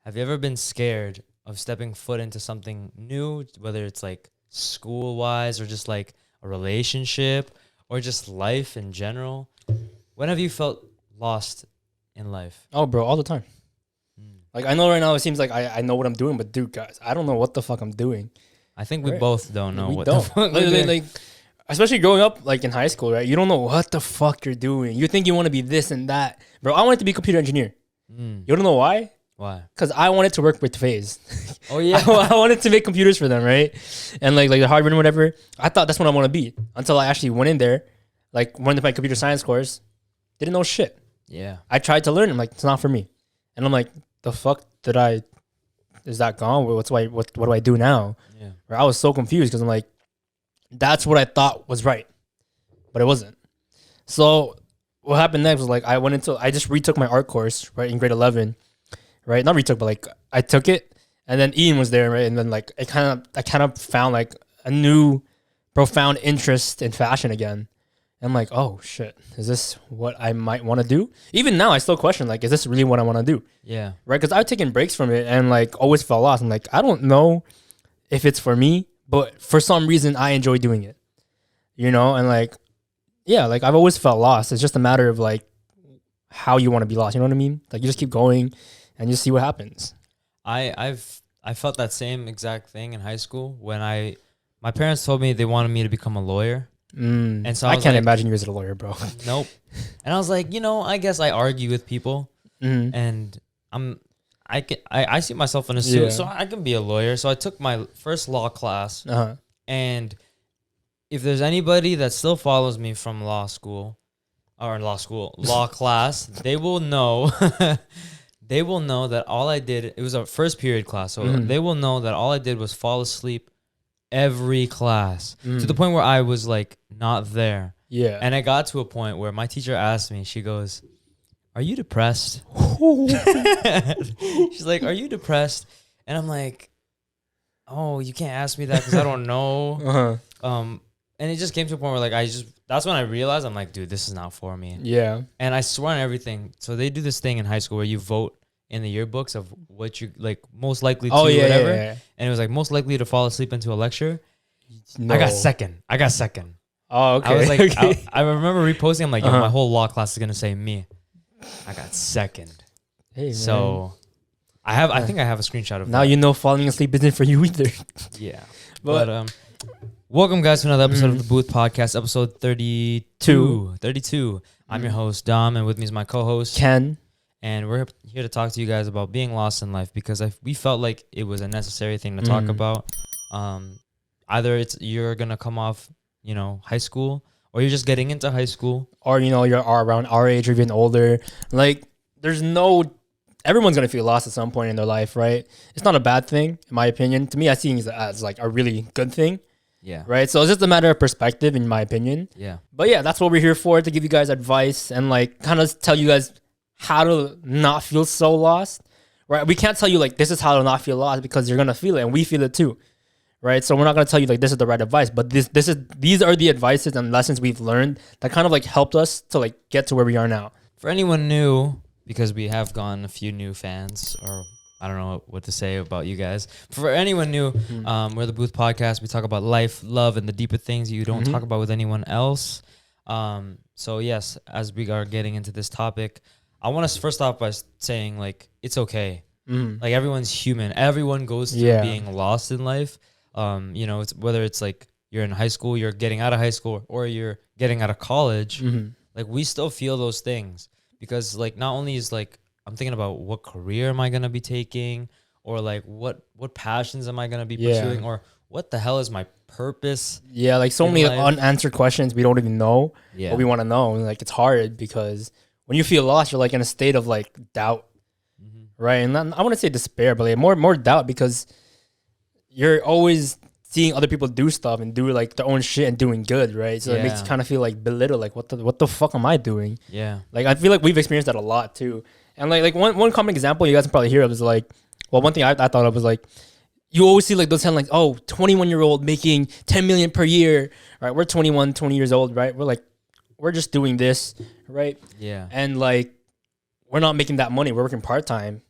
have you ever been scared of stepping foot into something new, whether it's like school wise or just like a relationship or just life in general? When have you felt lost in life? Oh, bro, all the time. Like, I know right now it seems like I know what I'm doing, but dude, guys, I don't know what the fuck I'm doing. I think we both don't know what don't. the fuck like, especially growing up, like in high school, right? You don't know what the fuck you're doing. You think you want to be this and that. Bro, I wanted to be a computer engineer. You don't know why? Why? Because I wanted to work with FaZe. Oh, yeah. I wanted to make computers for them, right? And like the hardware and whatever. I thought that's what I want to be until I actually went in there, like went to my computer science course, didn't know shit. Yeah. I tried to learn. I'm like, it's not for me. And I'm like, the fuck is that gone? What do I do now? Yeah. Right? I was so confused because I'm like, that's what I thought was right, but it wasn't. So what happened next was like, I just retook my art course, right, in grade 11, right? Not retook, but like I took it, and then Ian was there, right? And then like I kind of found like a new profound interest in fashion again. I'm like, oh shit, is this what I might want to do? Even now, I still question, like, is this really what I want to do? Yeah. Right? Because I've taken breaks from it and like always felt lost. I'm like, I don't know if it's for me, but for some reason, I enjoy doing it. You know? And like, yeah, like I've always felt lost. It's just a matter of like how you want to be lost. You know what I mean? Like you just keep going and you see what happens. I felt that same exact thing in high school when my parents told me they wanted me to become a lawyer. And so I can't imagine you as a lawyer, bro. Nope. And I was like, I guess I argue with people, and I see myself in a suit, so I can be a lawyer. So I took my first law class, and if there's anybody that still follows me from law class, they will know. They will know that all I did. It was a first period class, so they will know that all I did was fall asleep every class to the point where I was like not there. Yeah. And I got to a point where my teacher asked me, she goes, "Are you depressed?" She's like, "Are you depressed?" And I'm like, "Oh, you can't ask me that because I don't know." And it just came to a point where like that's when I realized I'm like, dude, this is not for me. Yeah. And I swear on everything. So they do this thing in high school where you vote in the yearbooks of what you like most likely to whatever. Yeah. And it was like most likely to fall asleep into a lecture. No. I got second. Oh, okay. I was like, I remember reposting. I'm like, yo, my whole law class is gonna say me. I got second. Hey, man. So I think I have a screenshot of now that. You know falling asleep isn't for you either. Yeah. But welcome guys to another episode of the Booth Podcast, episode 32. I'm your host, Dom, and with me is my co-host Ken. And we're here to talk to you guys about being lost in life because we felt like it was a necessary thing to talk about. Either you're going to come off, high school, or you're just getting into high school. Or, you're around our age or even older. Like, everyone's going to feel lost at some point in their life, right? It's not a bad thing, in my opinion. To me, I see it as like a really good thing. Yeah. Right? So it's just a matter of perspective, in my opinion. Yeah. But yeah, that's what we're here for, to give you guys advice and like kind of tell you guys how to not feel so lost, right? We can't tell you like this is how to not feel lost because you're gonna feel it and we feel it too, right? So we're not gonna tell you like this is the right advice, but these are the advices and lessons we've learned that kind of like helped us to like get to where we are now. For anyone new, because we have gotten a few new fans, or I don't know what to say about you guys. For anyone new, we're the Booth Podcast. We talk about life, love, and the deeper things you don't talk about with anyone else. So yes, as we are getting into this topic, I want to first off by saying like it's okay. Like everyone's human. Everyone goes through being lost in life. It's whether it's like you're in high school, you're getting out of high school, or you're getting out of college. Like we still feel those things because like not only is like I'm thinking about what career am I gonna be taking, or like what passions am I gonna be pursuing, or what the hell is my purpose? Yeah, like so many unanswered questions we don't even know what we want to know. And like it's hard because when you feel lost, you're like in a state of like doubt, right? And I want to say despair, but like more doubt because you're always seeing other people do stuff and do like their own shit and doing good, right? So it makes you kind of feel like belittled, like what the fuck am I doing? Yeah, like I feel like we've experienced that a lot too. And like one common example you guys can probably hear of is like, well, one thing I thought of was like, you always see like those headlines, 21-year-old making 10 million per year, right? We're 21, 20 years old, right? We're just doing this, right? Yeah. And like, we're not making that money. We're working part-time,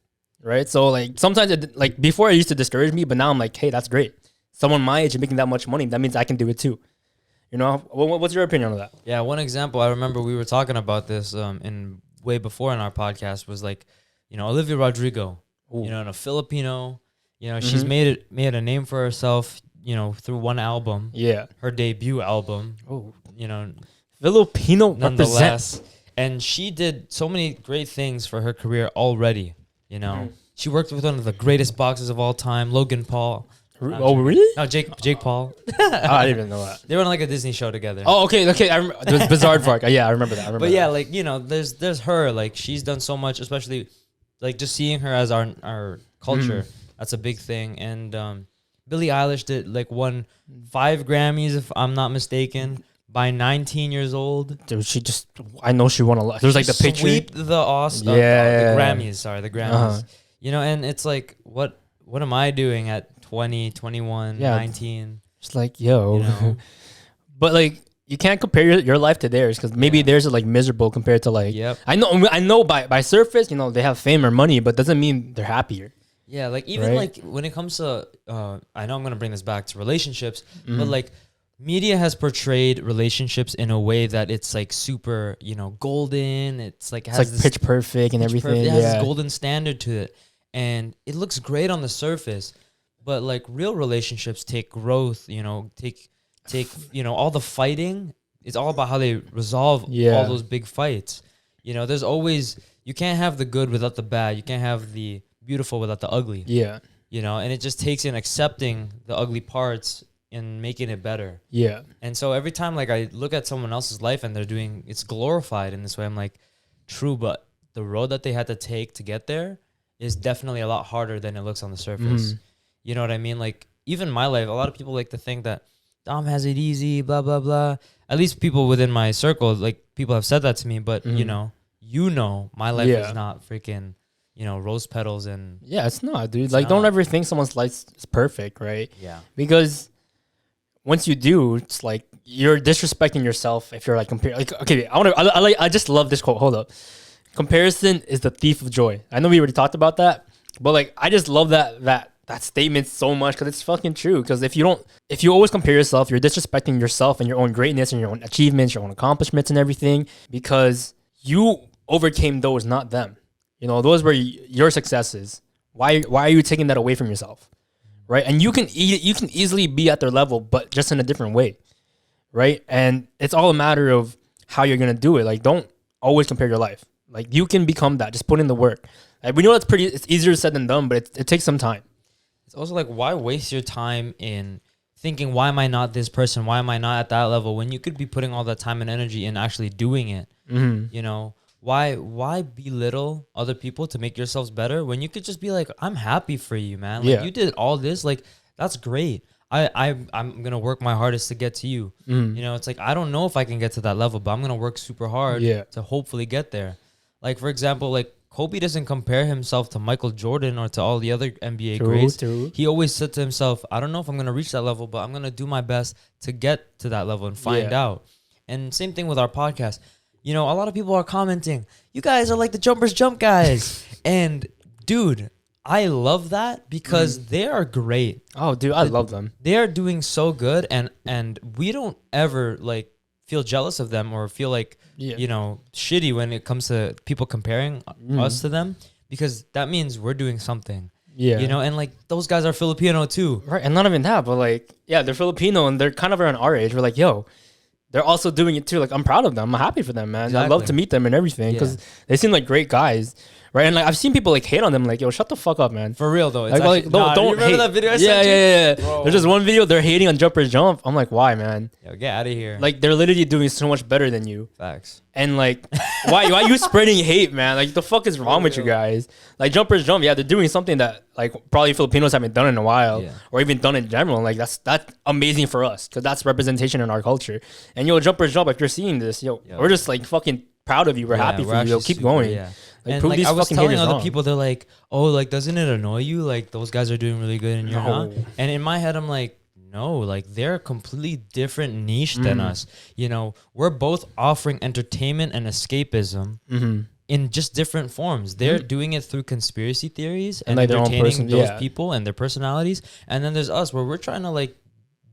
right? So like sometimes like before it used to discourage me, but now I'm like, hey, that's great. Someone my age and making that much money, that means I can do it too. You know, what's your opinion on that? Yeah, one example, I remember we were talking about this in way before in our podcast, was like, you know, Olivia Rodrigo, you know, and a Filipino, you know, she's made a name for herself, you know, through one album. Yeah. Her debut album. Oh, you know, Filipino nonetheless. represent. And she did so many great things for her career already, you know. She worked with one of the greatest boxers of all time, Logan Paul. Oh, really? No, Jake Paul. I didn't even know that. They were on like a Disney show together. Oh, okay. I remember, it was Bizarre Park. Yeah, I remember that. But yeah, like, you know, there's her. Like, she's done so much, especially like just seeing her as our culture. That's a big thing. And Billie Eilish won 5 Grammys, if I'm not mistaken, by 19 years old. Dude, I know she won a lot. There's like the picture. Sweep the the Grammys. Sorry, the Grammys. You know, and it's like, what am I doing at 20, 21, 19? It's like, yo. You know? But like, you can't compare your life to theirs, because maybe theirs are like miserable compared to like. Yep. I know by surface, you know, they have fame or money, but doesn't mean they're happier. Yeah, like even like when it comes to, I know I'm gonna bring this back to relationships, but like media has portrayed relationships in a way that it's like super, you know, golden. It's like pitch perfect and everything. It has this golden standard to it, and it looks great on the surface. But like real relationships take growth, you know, take you know, all the fighting. It's all about how they resolve all those big fights. You know, there's always, you can't have the good without the bad. You can't have the beautiful without the ugly. Yeah. You know, and it just takes in accepting the ugly parts and making it better. Yeah. And so every time like I look at someone else's life and it's glorified in this way, I'm like, true, but the road that they had to take to get there is definitely a lot harder than it looks on the surface. You know what I mean? Like, even my life, a lot of people like to think that Dom has it easy, blah, blah, blah. At least people within my circle, like, people have said that to me. But, you know, my life is not freaking, you know, rose petals and... Yeah, it's not, dude. Like, don't ever think someone's life is perfect, right? Yeah. Because once you do, it's like, you're disrespecting yourself if you're, like, comparing... Like, okay, I just love this quote. Hold up. Comparison is the thief of joy. I know we already talked about that, but, like, I just love that statement so much, because it's fucking true. Because if you always compare yourself, you're disrespecting yourself and your own greatness and your own achievements, your own accomplishments and everything, because you overcame those, not them. You know, those were your successes. Why are you taking that away from yourself, right? And you can easily be at their level, but just in a different way, right? And it's all a matter of how you're gonna do it. Like, don't always compare your life. Like, you can become that. Just put in the work. Like, we know it's easier said than done, but it takes some time. It's also like, why waste your time in thinking, why am I not this person? Why am I not at that level? When you could be putting all that time and energy in actually doing it. You know, why belittle other people to make yourselves better when you could just be like, I'm happy for you, man. Like, you did all this. Like, that's great. I'm going to work my hardest to get to you. You know, it's like, I don't know if I can get to that level, but I'm going to work super hard to hopefully get there. Like, for example, like, Kobe doesn't compare himself to Michael Jordan or to all the other NBA greats. He always said to himself, I don't know if I'm going to reach that level, but I'm going to do my best to get to that level and find out. And same thing with our podcast. You know, a lot of people are commenting, you guys are like the Jumpers Jump guys. And dude, I love that because they are great. Oh, dude, I love them. They are doing so good. And we don't ever like feel jealous of them or feel like, you know, shitty when it comes to people comparing us to them, because that means we're doing something. Yeah. You know, and like those guys are Filipino too. Right. And not even that, but like, yeah, they're Filipino and they're kind of around our age. We're like, yo, they're also doing it too. Like, I'm proud of them. I'm happy for them, man. Exactly. I love to meet them and everything because they seem like great guys. Right, and like I've seen people like hate on them, like, yo, shut the fuck up, man. For real though, it's like, don't you remember hate. That video I sent you? Yeah. There's just one video they're hating on Jumpers Jump. I'm like, why, man? Yo, get out of here. Like, they're literally doing so much better than you. Facts. And like, why you spreading hate, man? Like, the fuck is wrong with you guys? Like, Jumpers Jump, yeah, they're doing something that like probably Filipinos haven't done in a while, or even done in general. Like, that's amazing for us because that's representation in our culture. And yo, Jumpers Jump, if you're seeing this, yo, we're just like fucking proud of you. We're happy for you. Yo, keep going. Yeah. Like, and like I was telling other people, they're like, oh, like, doesn't it annoy you? Like, those guys are doing really good and you're not. And in my head, I'm like, no, like, they're a completely different niche than us. You know, we're both offering entertainment and escapism, in just different forms. They're doing it through conspiracy theories and like entertaining those people and their personalities. And then there's us where we're trying to like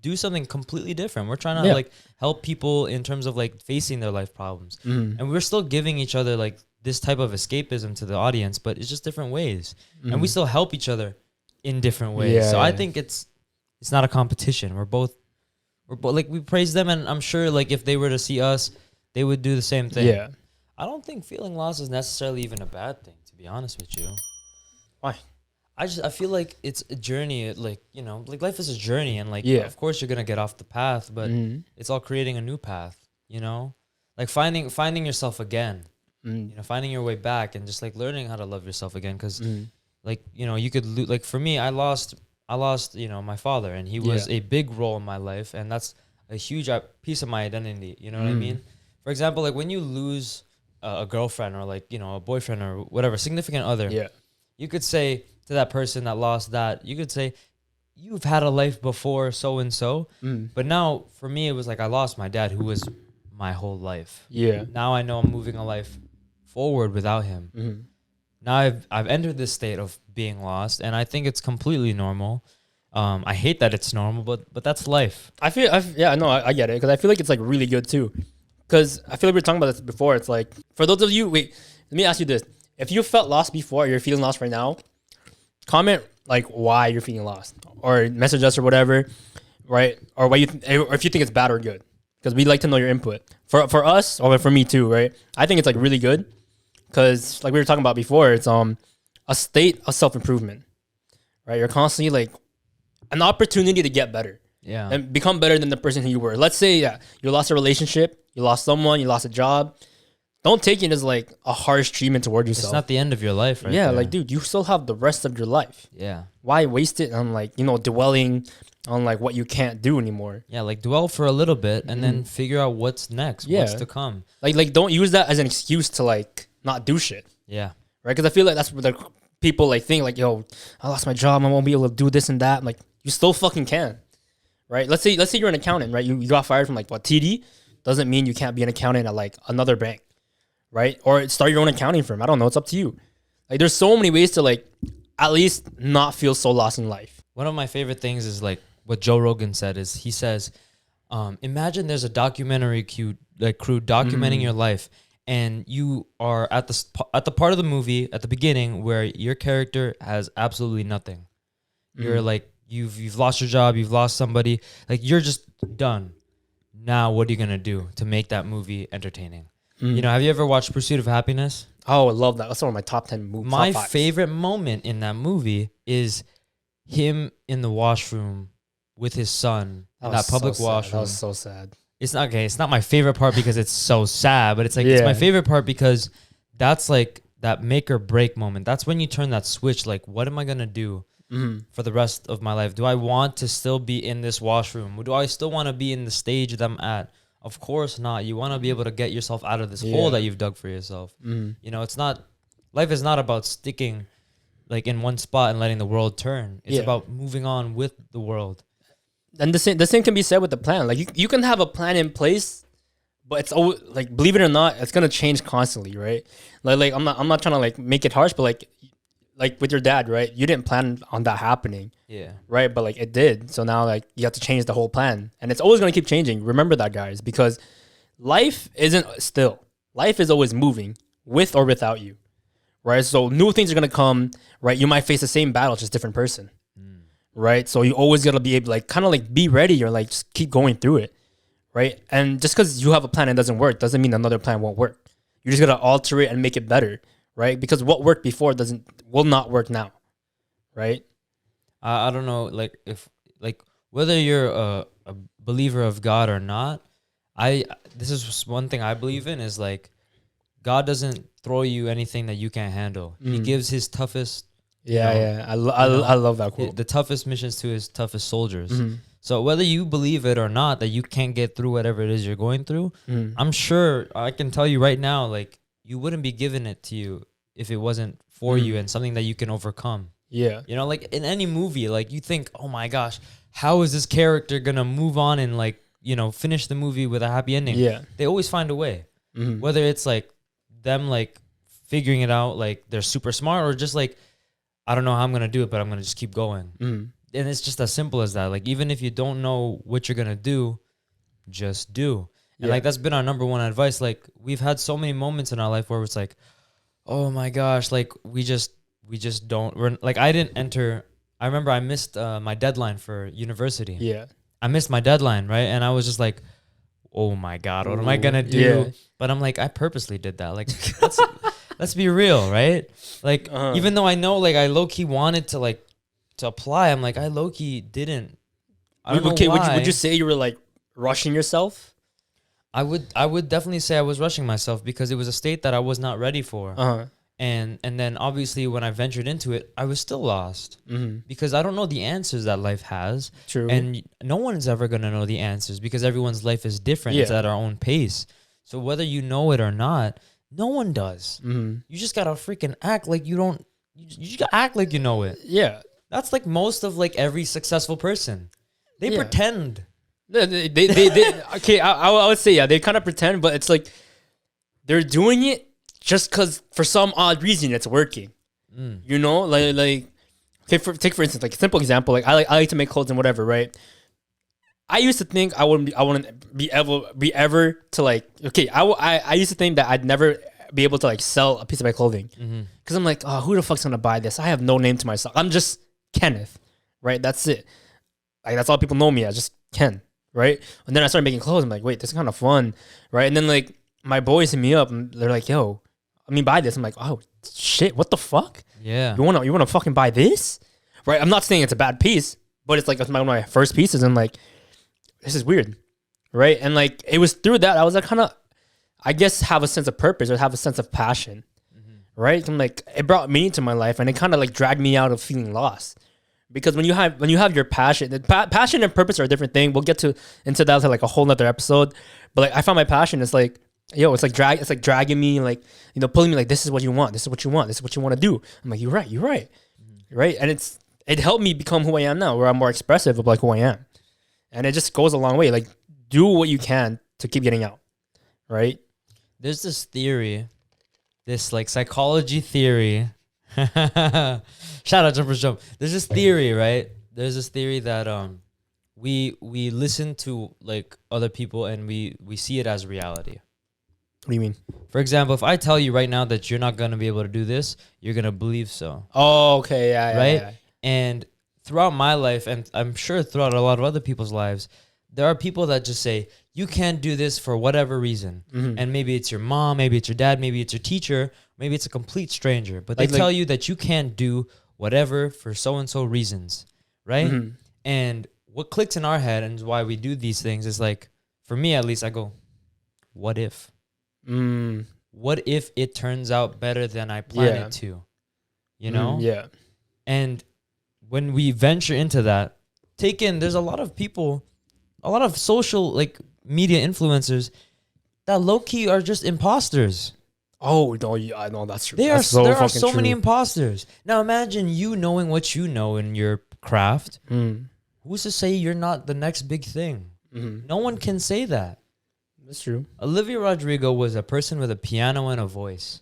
do something completely different. We're trying to like help people in terms of like facing their life problems. And we're still giving each other like this type of escapism to the audience, but it's just different ways. And we still help each other in different ways. So I think it's not a competition. We're both like, we praise them, and I'm sure like if they were to see us, they would do the same thing. Yeah. I don't think feeling lost is necessarily even a bad thing, to be honest with you. Why? I feel like it's a journey. Like, you know, like life is a journey, and like, of course you're gonna get off the path, but it's all creating a new path. You know, like finding yourself again. You know, finding your way back, and just like learning how to love yourself again. Because, like, you know, you could like for me, I lost you know, my father, and he was a big role in my life, and that's a huge piece of my identity. You know what I mean? For example, like when you lose a girlfriend or like, you know, a boyfriend or whatever, significant other, you could say to that person that lost that, you could say, you've had a life before so and so, but now for me it was like I lost my dad, who was my whole life. Now I know I'm moving a life forward without him. Now I've entered this state of being lost, and I think it's completely normal. I hate that it's normal, but that's life. I get it, because I feel like it's like really good too. Because I feel like we were talking about this before. It's like, for those of you, wait, let me ask you this. If you felt lost before, or you're feeling lost right now, comment like why you're feeling lost, or message us or whatever, right? Or why or if you think it's bad or good, because we'd like to know your input. For us, or for me too, right? I think it's like really good, because like we were talking about before, it's a state of self-improvement, right? You're constantly like an opportunity to get better. And become better than the person who you were. Let's say, you lost a relationship, you lost someone, you lost a job. Don't take it as like a harsh treatment toward yourself. It's not the end of your life, right? There. Like, dude, you still have the rest of your life. Why waste it on like, you know, dwelling on like what you can't do anymore? Like dwell for a little bit and then figure out what's next, what's to come. Like don't use that as an excuse to like not do shit. Right? Because I feel like that's what the people like think, like, yo, I lost my job, I won't be able to do this and that. I'm like, you still fucking can. Right? Let's say you're an accountant, right? You got fired from like what, TD? Doesn't mean you can't be an accountant at like another bank, right? Or start your own accounting firm. I don't know. It's up to you. Like there's so many ways to like at least not feel so lost in life. One of my favorite things is like what Joe Rogan said is he says, imagine there's a documentary crew documenting your life, and you are at the part of the movie at the beginning where your character has absolutely nothing. You're like, You've lost your job, you've lost somebody, like you're just done. Now what are you gonna do to make that movie entertaining? You know, have you ever watched Pursuit of Happiness? Oh, I love that. That's one of my top 10 movies. My favorite moment in that movie is him in the washroom with his son in that public washroom. That was so sad. It's not okay. It's not my favorite part because it's so sad, but it's like it's my favorite part because that's like that make or break moment. That's when you turn that switch. Like, what am I gonna do for the rest of my life? Do I want to still be in this washroom? Do I still want to be in the stage that I'm at? Of course not. You want to be able to get yourself out of this hole that you've dug for yourself. You know, life is not about sticking like in one spot and letting the world turn. It's about moving on with the world. And the same can be said with the plan. Like you can have a plan in place, but it's always like, believe it or not, it's gonna change constantly, right? Like I'm not trying to like make it harsh, but like with your dad, right? You didn't plan on that happening. Right? But like it did. So now like you have to change the whole plan. And it's always going to keep changing. Remember that, guys, because life isn't still. Life is always moving with or without you. Right? So new things are going to come, right? You might face the same battle, just different person. Right? So you always got to be able to like kind of like be ready or like just keep going through it. Right? And just because you have a plan and it doesn't work doesn't mean another plan won't work. You just got to alter it and make it better. Right? Because what worked before will not work now. Right? I don't know, like if like whether you're a believer of God or not, this is one thing I believe in is like God doesn't throw you anything that you can't handle. He gives his toughest I love that quote. The toughest missions to his toughest soldiers. So whether you believe it or not that you can't get through whatever it is you're going through, I'm sure I can tell you right now, like you wouldn't be giving it to you if it wasn't for you and something that you can overcome. You know, like in any movie, like you think, oh my gosh, how is this character gonna move on and like, you know, finish the movie with a happy ending? They always find a way. Whether it's like them like figuring it out, like they're super smart, or just like, I don't know how I'm going to do it, but I'm going to just keep going. And it's just as simple as that. Like, even if you don't know what you're going to do, just do. And like, that's been our number one advice. Like, we've had so many moments in our life where it's like, oh my gosh, like we just don't, we're like, I remember I missed my deadline for university. Yeah. I missed my deadline, right? And I was just like, oh my God, what am I going to do? Yeah. But I'm like, I purposely did that. Like, let's be real, right? Like, even though I know, like, I low-key wanted to apply, I'm like, I low-key didn't. I don't know why. Would you say you were, like, rushing yourself? I would definitely say I was rushing myself because it was a state that I was not ready for. And then obviously when I ventured into it, I was still lost because I don't know the answers that life has. True. And no one's ever going to know the answers because everyone's life is different. It's at our own pace. So whether you know it or not, no one does. You just got to freaking act like you don't. You just got to act like you know it. Yeah. That's like most of like every successful person. They pretend. They okay, I would say, they kind of pretend, but it's like they're doing it just because for some odd reason it's working. You know, like okay, take for instance, like a simple example, like I like to make clothes and whatever, right? I used to think I wouldn't be ever to like, okay, I used to think that I'd never be able to like sell a piece of my clothing because I'm like, oh, who the fuck's gonna buy this? I have no name to myself. I'm just Kenneth, right? That's it. Like, that's all people know me as, just Ken, right? And then I started making clothes. I'm like, wait, this is kind of fun, right? And then like my boys hit me up and they're like, yo, I mean, buy this. I'm like, oh shit, what the fuck? Yeah, you wanna fucking buy this, right? I'm not saying it's a bad piece, but it's like it's one of my first pieces, and like, this is weird, right? And like, it was through that I was like, kind of, I guess, have a sense of purpose or have a sense of passion, right? And like, it brought meaning to my life, and it kind of like dragged me out of feeling lost. Because when you have your passion, passion and purpose are a different thing. We'll get into that like a whole nother episode. But like, I found my passion is like, yo, it's like dragging me, like, you know, pulling me, like, this is what you want, this is what you want, this is what you want to do. I'm like, you're right, right? And it helped me become who I am now, where I'm more expressive of like who I am, and it just goes a long way. Like, do what you can to keep getting out, right? There's this theory, this like psychology theory. Shout out Jumpers Jump. There's this theory, right? There's this theory that we listen to like other people and we see it as reality. What do you mean? For example, if I tell you right now that you're not gonna be able to do this, you're gonna believe so. Oh, okay, yeah, right. Yeah. And throughout my life, and I'm sure throughout a lot of other people's lives, there are people that just say you can't do this for whatever reason, and maybe it's your mom, maybe it's your dad, maybe it's your teacher, maybe it's a complete stranger, but they tell you that you can't do whatever for so-and-so reasons, right? And what clicks in our head and why we do these things is like, for me at least, I go, what if? What if it turns out better than I planned it to? You know? Yeah. And when we venture into that, there's a lot of people, a lot of social like media influencers that low-key are just imposters. Oh, no, yeah, I know that's true. There are so many imposters. Now imagine you knowing what you know in your craft. Who's to say you're not the next big thing? No one can say that. That's true. Olivia Rodrigo was a person with a piano and a voice.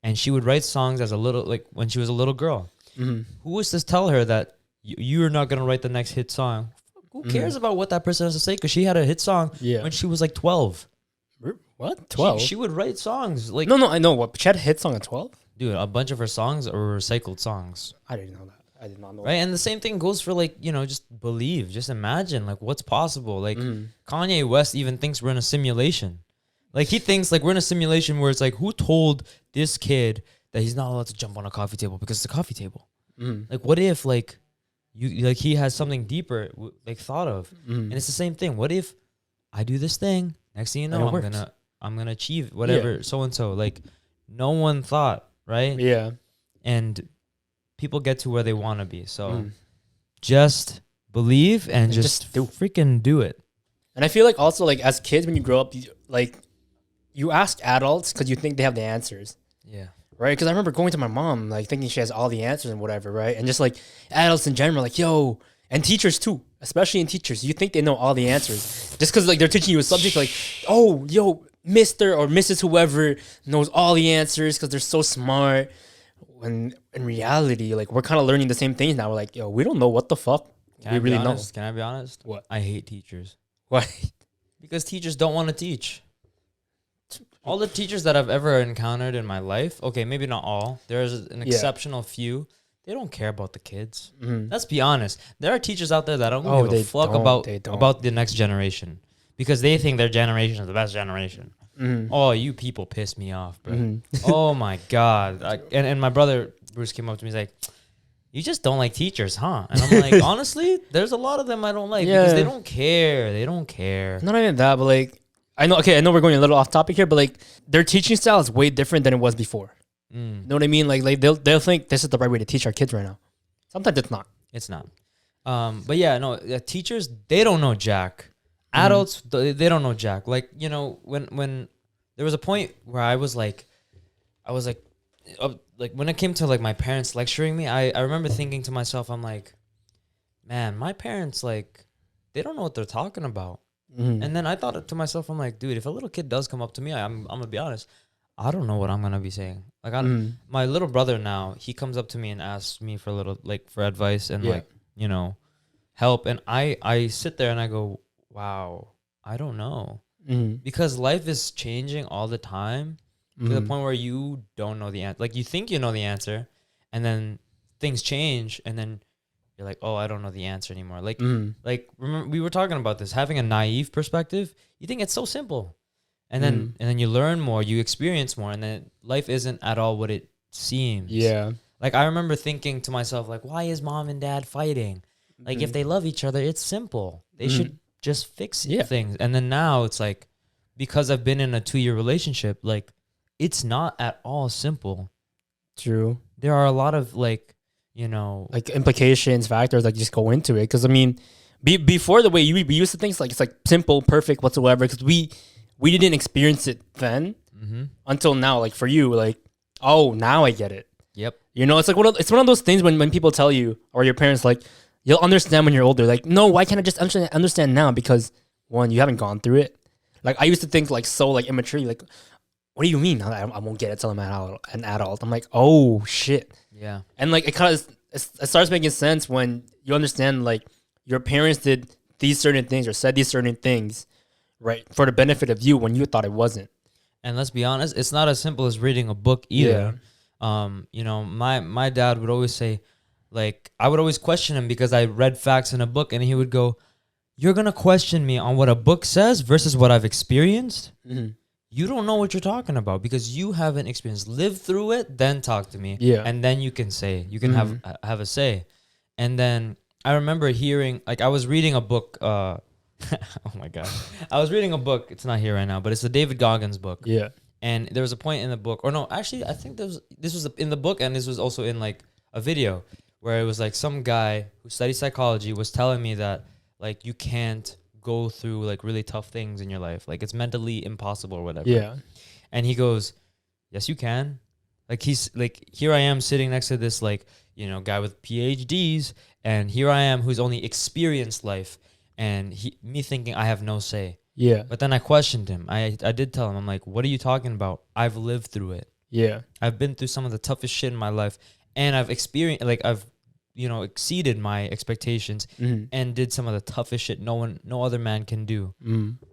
And she would write songs as a little, like when she was a little girl. Who was to tell her that you're not going to write the next hit song? Who cares about what that person has to say? Because she had a hit song when she was like 12. What? 12? She would write songs. Like No, I know. What? She had a hit song at 12? Dude, a bunch of her songs are recycled songs. I didn't know that. I did not know right? And the same thing goes for like, you know, just believe. Just imagine like what's possible. Like Kanye West even thinks we're in a simulation. Like he thinks like we're in a simulation where it's like, who told this kid that he's not allowed to jump on a coffee table because it's a coffee table? Like what if like you like he has something deeper like thought of, and it's the same thing. What if I do this thing? Next thing you know, I'm gonna achieve whatever so and so. Like no one thought, right? Yeah. And people get to where they want to be. So just believe and just freaking do it. And I feel like also like as kids when you grow up, you ask adults because you think they have the answers. Yeah. Right? Because I remember going to my mom, like thinking she has all the answers and whatever, right? And just like adults in general, like, yo, and teachers too, especially in teachers, you think they know all the answers just because like they're teaching you a subject like, oh, yo, Mr. or Mrs. whoever knows all the answers because they're so smart. When in reality, like we're kind of learning the same things now. We're like, yo, we don't know what the fuck we really know. Can I be honest? What? I hate teachers. Why? Because teachers don't want to teach. All the teachers that I've ever encountered in my life, okay, maybe not all. There's an exceptional few. They don't care about the kids. Let's be honest. There are teachers out there that don't give a fuck about the next generation because they think their generation is the best generation. Oh, you people piss me off, bro. Oh my God. And my brother Bruce came up to me. He's like, you just don't like teachers, huh? And I'm like, honestly, there's a lot of them I don't like because they don't care. They don't care. Not even that, but like, I know we're going a little off topic here, but like their teaching style is way different than it was before. You know what I mean? Like they'll think this is the right way to teach our kids right now. Sometimes it's not. It's not. But yeah, no, teachers, they don't know jack. Adults, they don't know jack. Like, you know, when there was a point where I was like when it came to like my parents lecturing me, I remember thinking to myself, I'm like, man, my parents, like, they don't know what they're talking about. And then I thought to myself, I'm like, dude, if a little kid does come up to me, I'm gonna be honest, I don't know what I'm gonna be saying. Like, my little brother now, he comes up to me and asks me for a little, like, for advice and like, you know, help, and I sit there and I go, wow, I don't know, because life is changing all the time to the point where you don't know the answer. Like, you think you know the answer, and then things change, and then you're like, oh, I don't know the answer anymore. Like, like remember we were talking about this, having a naive perspective. You think it's so simple, and then you learn more, you experience more, and then life isn't at all what it seems. Yeah. Like, I remember thinking to myself, like, why is mom and dad fighting? Like, if they love each other, it's simple. They should just fix things. And then now it's like, because I've been in a 2-year relationship, like, it's not at all simple. True. There are a lot of, like, you know, like implications, factors that just go into it. Because I mean, before, the way we used to think, it's like simple, perfect, whatsoever. Because we didn't experience it then until now. Like for you, like, oh, now I get it. Yep. You know, it's like one of those things when people tell you, or your parents, like, you'll understand when you're older. Like, no, why can't I just understand now? Because one, you haven't gone through it. Like, I used to think like so like immature. Like, what do you mean? I won't get it till I'm an adult. I'm like, oh shit. Yeah. And like it starts making sense when you understand like your parents did these certain things or said these certain things, right, for the benefit of you when you thought it wasn't. And let's be honest, it's not as simple as reading a book either. You know, my dad would always say, like, I would always question him because I read facts in a book, and he would go, you're gonna question me on what a book says versus what I've experienced? You don't know what you're talking about because you haven't experienced. Live through it, then talk to me. Yeah. And then you can say, you can have a say. And then I remember hearing, like, I was reading a book. Oh my God. I was reading a book. It's not here right now, but it's the David Goggins book. Yeah. And there was a point in the book, or no, actually, I think this was in the book, and this was also in like a video where it was like some guy who studies psychology was telling me that, like, you can't go through like really tough things in your life, like it's mentally impossible or whatever. Yeah. And he goes, yes, you can. Like, he's like, here I am sitting next to this, like, you know, guy with PhDs, and here I am who's only experienced life, and me thinking I have no say. Yeah. But then I questioned him. I did tell him, I'm like, what are you talking about? I've lived through it. Yeah. I've been through some of the toughest shit in my life, and I've experienced, like, I've, you know, exceeded my expectations and did some of the toughest shit no other man can do.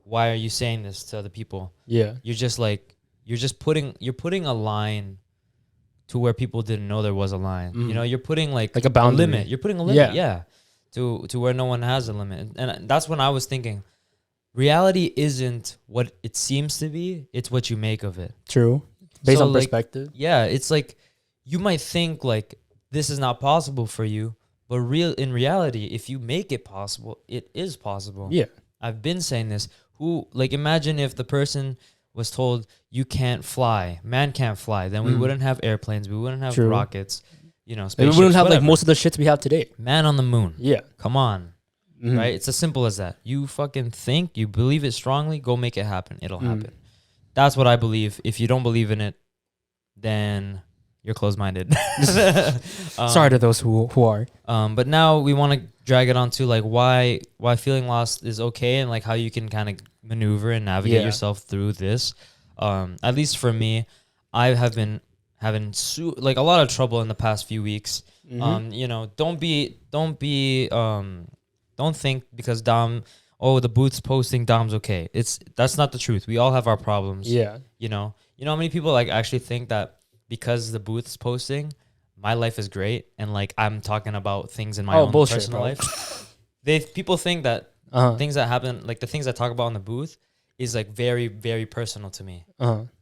Why are you saying this to other people? Yeah. You're just like, you're putting a line to where people didn't know there was a line. You know, you're putting like a boundary. Limit. You're putting a limit. Yeah. To where no one has a limit. And that's when I was thinking, reality isn't what it seems to be. It's what you make of it. True. Based on perspective. Yeah. It's like, you might think like, this is not possible for you, but in reality, if you make it possible, it is possible. Yeah. I've been saying this. Imagine if the person was told you can't fly, man can't fly, then we wouldn't have airplanes, we wouldn't have rockets, you know, spaceships, we wouldn't have like most of the shits we have today. Man on the moon. Yeah. Come on. Right? It's as simple as that. You fucking think, you believe it strongly, go make it happen. It'll happen. That's what I believe. If you don't believe in it, then you're closed-minded. Sorry to those who are. But now we want to drag it on to like why feeling lost is okay, and like how you can kind of maneuver and navigate yourself through this. At least for me, I have been having like a lot of trouble in the past few weeks. You know, don't think because the booth's posting, Dom's okay. That's not the truth. We all have our problems. Yeah. You know how many people like actually think that because the booth's posting, my life is great and like I'm talking about things in my own personal life. People think that things that happen, like the things I talk about in the booth, is like very, very personal to me.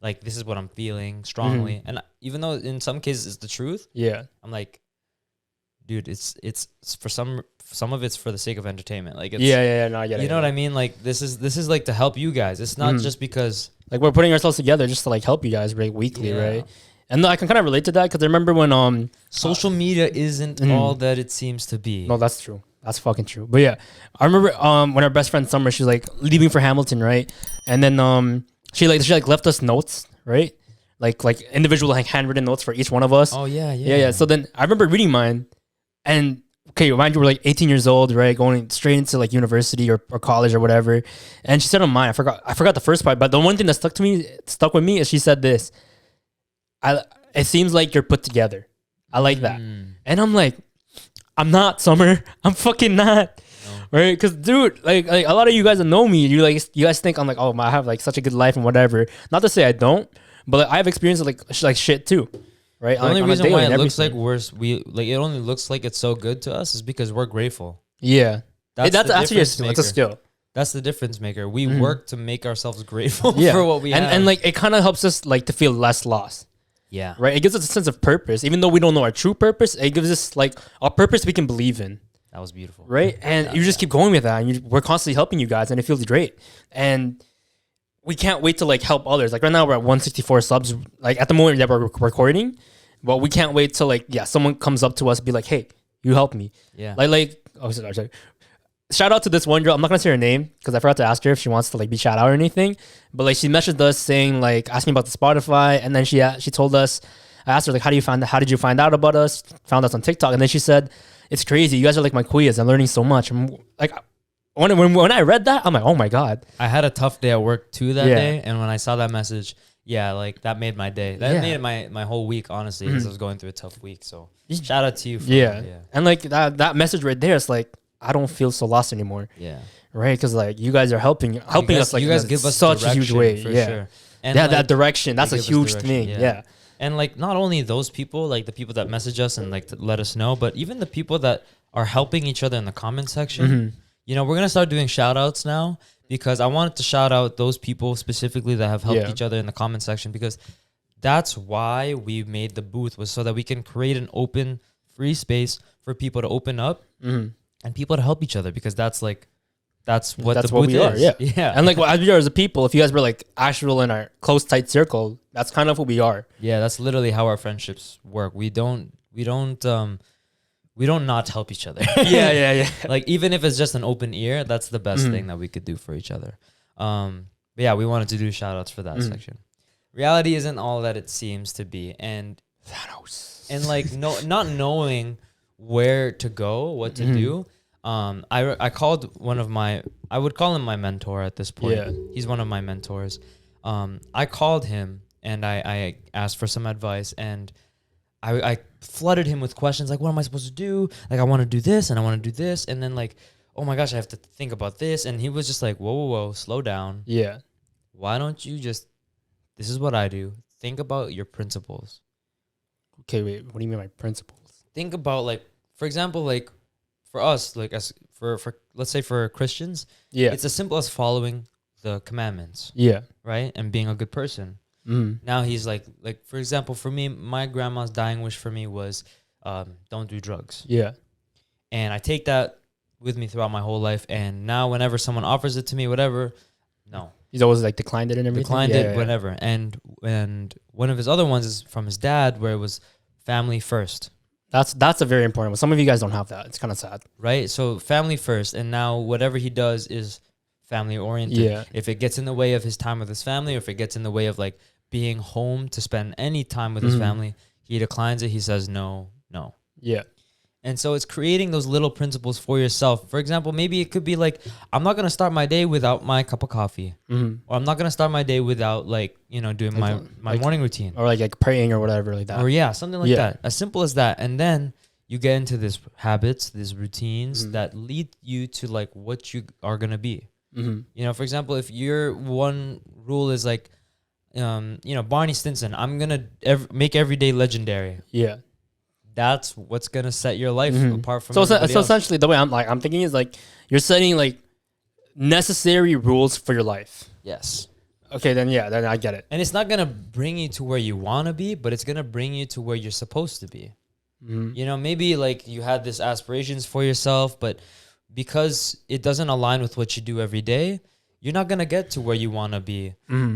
Like this is what I'm feeling strongly, and even though in some cases it's the truth, I'm like, dude, it's for some of it's for the sake of entertainment. Like it's, no, I get it. You know what I mean? Like this is like to help you guys. It's not just because like we're putting ourselves together just to like help you guys weekly, right? And I can kind of relate to that because I remember when social media isn't all that it seems to be. No, that's true. That's fucking true. But yeah, I remember when our best friend Summer, she's like leaving for Hamilton, right? And then she left us notes, right? Like individual like handwritten notes for each one of us. Oh yeah. So then I remember reading mine, and okay, mind you, we're like 18 years old, right? Going straight into like university or college or whatever. And she said on mine, I forgot the first part, but the one thing that stuck with me is she said this. It seems like you're put together. I like that. And I'm like, I'm not, Summer. I'm fucking not. No. Right? Because, dude, like a lot of you guys that know me, you guys think I'm like, oh, I have like such a good life and whatever. Not to say I don't, but like, I have experienced like shit too. Right? The only reason why it looks like it only looks like it's so good to us is because we're grateful. Yeah. That's actually a skill. It's a skill. That's the difference maker. We work to make ourselves grateful for what we have. And like it kind of helps us like to feel less lost. Yeah. Right? It gives us a sense of purpose. Even though we don't know our true purpose, it gives us like a purpose we can believe in. That was beautiful. Right? And you just keep going with that. And we're constantly helping you guys and it feels great. And we can't wait to like help others. Like right now we're at 164 subs. Like at the moment that we're recording, but we can't wait till like, someone comes up to us and be like, hey, you helped me. Yeah. Sorry. Shout out to this one girl. I'm not gonna say her name because I forgot to ask her if she wants to like be shout out or anything. But like she messaged us saying like asking about the Spotify, and then she told us. I asked her like, how did you find out about us? Found us on TikTok, and then she said, it's crazy. You guys are like my queers. I'm learning so much. I'm like, when I read that, I'm like, oh my god. I had a tough day at work too that day, and when I saw that message, like that made my day. That made my whole week honestly because I was going through a tough week. So shout out to you. And like that message right there, it's like. I don't feel so lost anymore. Yeah. Right? Because like you guys are helping us like you guys give us such a huge way. For sure. And like, that direction. That's a huge thing. Yeah. And like not only those people, like the people that message us and like to let us know, but even the people that are helping each other in the comment section. You know, we're gonna start doing shout outs now because I wanted to shout out those people specifically that have helped each other in the comment section because that's why we made the booth was so that we can create an open, free space for people to open up. And people to help each other because that's what the booth is. Are, yeah. And like as we are as a people, if you guys were like actual in our close tight circle, that's kind of who we are. Yeah, that's literally how our friendships work. We don't not help each other. yeah. Like even if it's just an open ear, that's the best thing that we could do for each other. But yeah, we wanted to do shout outs for that section. Reality isn't all that it seems to be, and Thanos. And like not knowing where to go, what to do. I called I would call him my mentor at this point. Yeah. He's one of my mentors. I called him and I asked for some advice and I flooded him with questions like, what am I supposed to do? Like, I want to do this and I want to do this. And then like, oh my gosh, I have to think about this. And he was just like, whoa, slow down. Yeah. Why don't you this is what I do. Think about your principles. Okay, wait, what do you mean by principles? Think about like, for example, like for us, like as for let's say for Christians, it's as simple as following the commandments. Yeah. Right? And being a good person. Now he's like for example, for me, my grandma's dying wish for me was don't do drugs. Yeah. And I take that with me throughout my whole life. And now whenever someone offers it to me, whatever, no. He's always like declined it and everything. Whatever. And one of his other ones is from his dad where it was family first. That's a very important one. Some of you guys don't have that. It's kind of sad. Right? So family first. And now whatever he does is family oriented. Yeah. If it gets in the way of his time with his family, or if it gets in the way of like being home to spend any time with his family, he declines it. He says no. Yeah. And so it's creating those little principles for yourself. For example, maybe it could be like, I'm not going to start my day without my cup of coffee. Or I'm not going to start my day without like, you know, doing my morning routine. Or like praying or whatever like that. Or something like that. As simple as that. And then you get into these habits, these routines that lead you to like what you are going to be. You know, for example, if your one rule is like, you know, Barney Stinson, I'm going to make every day legendary. Yeah. That's what's gonna set your life apart from. So essentially, the way I'm thinking is like you're setting like necessary rules for your life. Yes. Okay, then I get it. And it's not gonna bring you to where you want to be, but it's gonna bring you to where you're supposed to be. You know, maybe like you had this aspirations for yourself, but because it doesn't align with what you do every day, you're not gonna get to where you want to be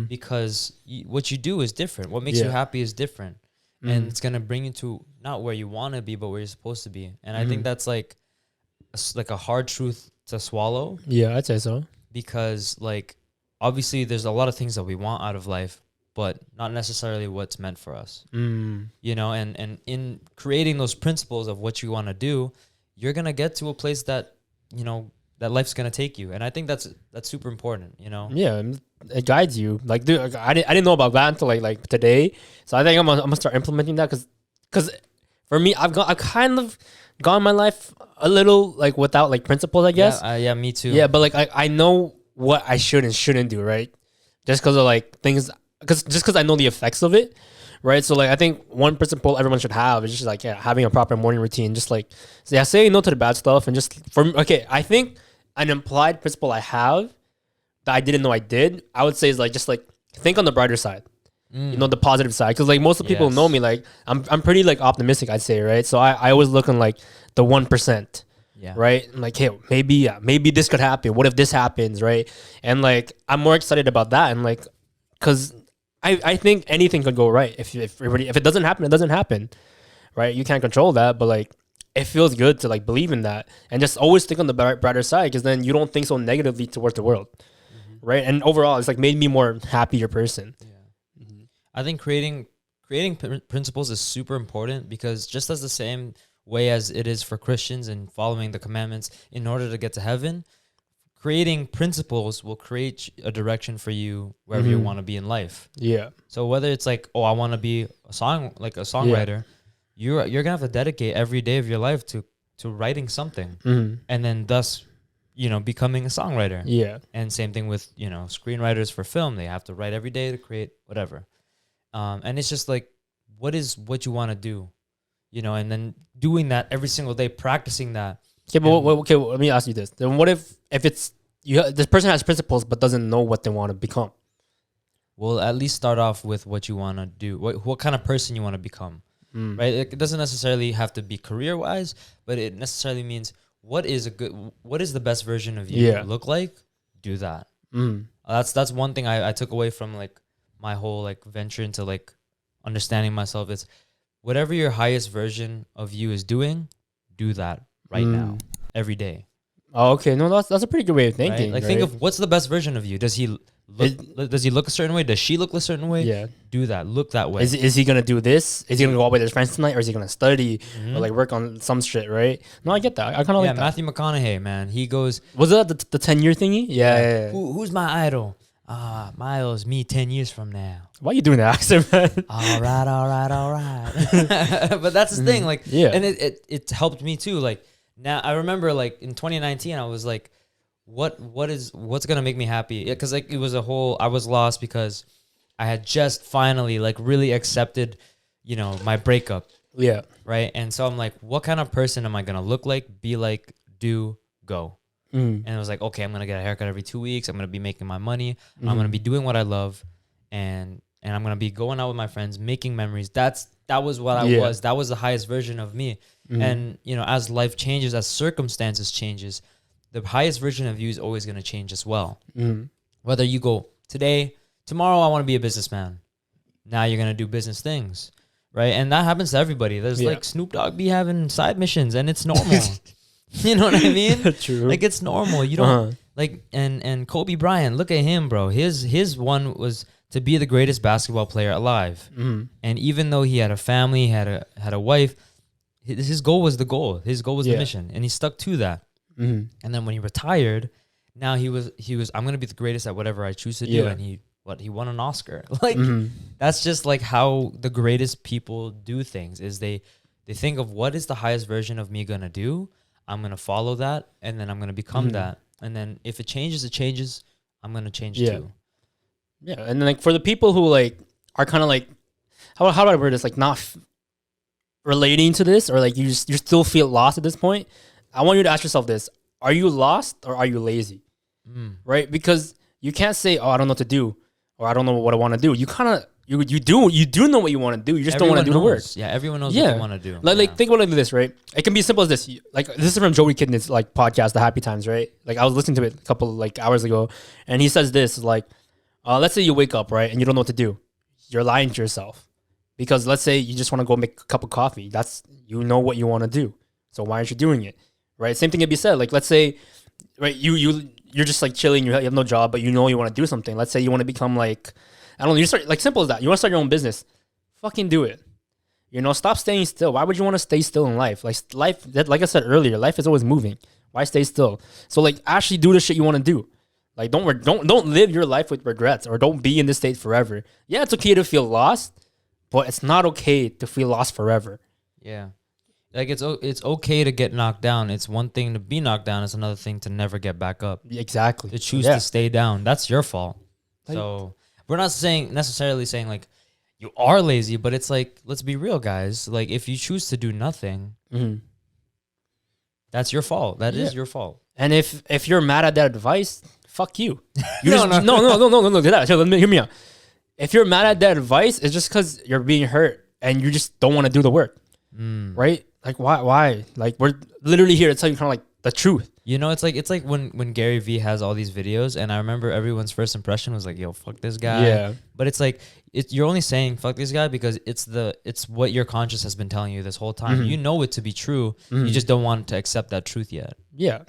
because what you do is different. What makes you happy is different. And it's going to bring you to not where you want to be, but where you're supposed to be. And I think that's like a hard truth to swallow. Yeah, I'd say so. Because like, obviously there's a lot of things that we want out of life, but not necessarily what's meant for us. You know, and in creating those principles of what you want to do, you're going to get to a place that, you know, that life's going to take you. And I think that's super important, you know? Yeah, it guides you. Like, dude, I didn't know about that until like today. So I think I'm gonna start implementing that because for me, I've kind of gone my life a little like without like principles, I guess. Yeah, me too. Yeah, but like I know what I should and shouldn't do, right? Just because of like things, because I know the effects of it, right? So like I think one principle everyone should have is just like having a proper morning routine. Just like saying no to the bad stuff and just I think an implied principle I have that I didn't know I did, I would say is like just like think on the brighter side, you know, the positive side. Because like most of the people know me, like I'm pretty like optimistic, I'd say, right? So I always look on like the 1%, right? I'm like, hey, maybe this could happen. What if this happens, right? And like I'm more excited about that, and like because I think anything could go right if it doesn't happen, it doesn't happen, right? You can't control that, but like it feels good to like believe in that and just always think on the brighter side, because then you don't think so negatively towards the world, right? And overall, it's like made me more happier person. I think creating principles is super important, because just as the same way as it is for Christians and following the commandments in order to get to heaven, creating principles will create a direction for you wherever you want to be in life. Yeah. So whether it's like, oh, I want to be a songwriter, you're gonna have to dedicate every day of your life to writing something, and then thus, you know, becoming a songwriter. Yeah. And same thing with, you know, screenwriters for film. They have to write every day to create whatever. And it's just like, what is what you want to do, you know, and then doing that every single day, practicing that. Okay, but okay, let me ask you this. Then what if it's this person has principles but doesn't know what they want to become? Well, at least start off with what you want to do. What kind of person you want to become, right? It doesn't necessarily have to be career-wise, but it necessarily means what is the best version of you look like? Do that. That's one thing I took away from like my whole like venture into like understanding myself. It's whatever your highest version of you is doing, do that right now, every day. Oh, okay. No, that's a pretty good way of thinking. Right? Like think of what's the best version of you. Does he look a certain way? Does she look a certain way? Yeah. Do that. Look that way. Is he gonna do this? Is he gonna go out with his friends tonight, or is he gonna study or like work on some shit? Right? No, I get that. I kind of like that. Matthew McConaughey, man. He goes. Was that the 10-year thingy? Yeah. Who's my idol? My idol is me 10 years from now. Why are you doing that accent, man? All right. But that's the thing, like, and it helped me too. Like now, I remember like in 2019, I was like, what's gonna make me happy? Because like it was I was lost because I had just finally like really accepted, you know, my breakup. Yeah. Right. And so I'm like, what kind of person am I gonna look like, be like, do, go? And it was like, okay, I'm gonna get a haircut every 2 weeks. I'm gonna be making my money. I'm gonna be doing what I love, and I'm gonna be going out with my friends, making memories. That was what I was. That was the highest version of me. And you know, as life changes, as circumstances changes, the highest version of you is always gonna change as well. Whether you go tomorrow, I want to be a businessman. Now you're gonna do business things, right? And that happens to everybody. There's like Snoop Dogg be having side missions, and it's normal. You know what I mean? True. Like it's normal. You don't like and Kobe Bryant, look at him, bro. His one was to be the greatest basketball player alive. And even though he had a family, had a wife, his goal was the goal. His goal was the mission, and he stuck to that. Mm-hmm. And then when he retired, now he was I'm gonna be the greatest at whatever I choose to do, and he won an Oscar. Like that's just like how the greatest people do things. Is they think of what is the highest version of me gonna do. I'm gonna follow that, and then I'm gonna become that. And then if it changes, it changes. I'm gonna change too. Yeah, and then like for the people who like are kind of like, how do I word this? Like not relating to this, or like you still feel lost at this point. I want you to ask yourself this: are you lost or are you lazy? Right? Because you can't say, "Oh, I don't know what to do," or "I don't know what I want to do." You kind of you do know what you want to do. You just don't want to do the work. Yeah, everyone knows what they want to do. Like think about it like this, right? It can be as simple as this. Like this is from Joey Kidney's like podcast, The Happy Times, right? Like I was listening to it a couple like hours ago, and he says this like, let's say you wake up, right, and you don't know what to do. You're lying to yourself, because let's say you just want to go make a cup of coffee. That's you know what you want to do, so why aren't you doing it, right? Same thing can be said. Like let's say, right, you're just like chilling, you have no job, but you know you want to do something. Let's say you want to become like, I don't know, you start like simple as that. You want to start your own business, fucking do it. You know, stop staying still. Why would you want to stay still in life? Like like I said earlier, life is always moving. Why stay still? So like actually do the shit you want to do. Like don't live your life with regrets, or don't be in this state forever. Yeah, it's okay to feel lost, but it's not okay to feel lost forever. Yeah. Like it's okay to get knocked down. It's one thing to be knocked down. It's another thing to never get back up. Exactly. To choose to stay down. That's your fault. So we're not necessarily saying like you are lazy, but it's like, let's be real, guys. Like if you choose to do nothing, that's your fault. That is your fault. And if you're mad at that advice, fuck you. No. Hear me out. If you're mad at that advice, it's just because you're being hurt and you just don't want to do the work, right? Like why? Like we're literally here to tell you kind of like the truth. You know, it's like when Gary Vee has all these videos, and I remember everyone's first impression was like, "Yo, fuck this guy." Yeah. But it's like you're only saying "fuck this guy" because it's what your conscience has been telling you this whole time. You know it to be true. You just don't want to accept that truth yet. Yeah.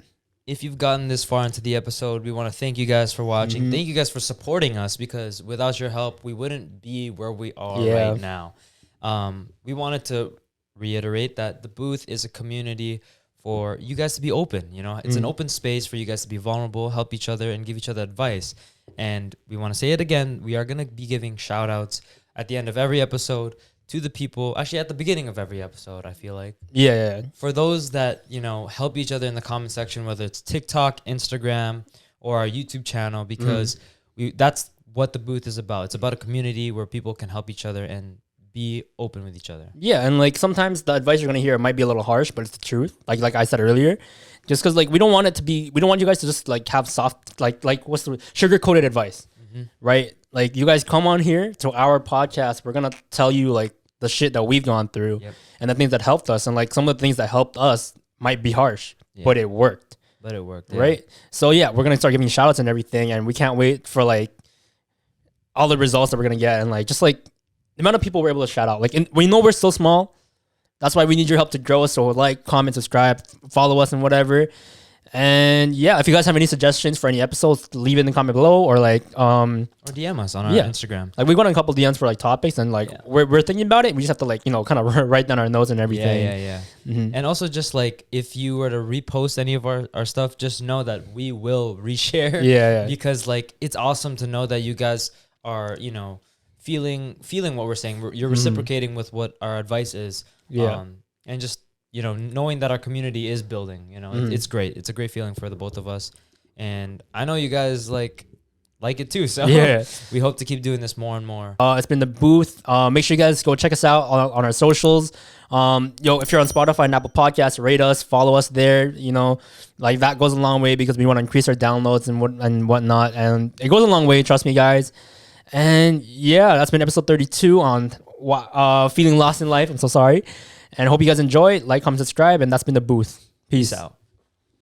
If you've gotten this far into the episode, we want to thank you guys for watching. Thank you guys for supporting us, because without your help, we wouldn't be where we are right now. We wanted to reiterate that the booth is a community for you guys to be open. You know, it's an open space for you guys to be vulnerable, help each other, and give each other advice. And we want to say it again. We are going to be giving shout outs at the end of every episode to the people, actually at the beginning of every episode, I feel like. Yeah. For those that, you know, help each other in the comment section, whether it's TikTok, Instagram, or our YouTube channel, because that's what the booth is about. It's about a community where people can help each other and be open with each other. Yeah, and like sometimes the advice you're gonna hear might be a little harsh, but it's the truth. Like I said earlier, just because like we don't want you guys to just like have soft like what's the sugar coated advice, right? Like you guys come on here to our podcast, we're gonna tell you like the shit that we've gone through and the things that helped us, and like some of the things that helped us might be harsh, but it worked. Right? So yeah, we're gonna start giving shout outs and everything, and we can't wait for like all the results that we're gonna get, and like just like the amount of people we're able to shout out. Like, we know we're still small. That's why we need your help to grow us. So like, comment, subscribe, follow us, and whatever. And yeah, if you guys have any suggestions for any episodes, leave it in the comment below, or like or DM us on our Instagram. Like we got a couple DMs for like topics, and like we're thinking about it. We just have to like kind of write down our notes and everything. Yeah. And also just like if you were to repost any of our stuff, just know that we will reshare. Yeah. Because like it's awesome to know that you guys are feeling what we're saying. You're reciprocating with what our advice is. And just knowing that our community is building. It's great. It's a great feeling for the both of us, and I know you guys like it too. So we hope to keep doing this more and more. It's been the booth. Make sure you guys go check us out on our socials. If you're on Spotify and Apple Podcasts, rate us, follow us there. Like that goes a long way, because we want to increase our downloads and whatnot, and it goes a long way. Trust me, guys. And yeah, that's been episode 32 on feeling lost in life. I'm so sorry. And I hope you guys enjoy. Like, comment, subscribe. And that's been the booth. Peace out.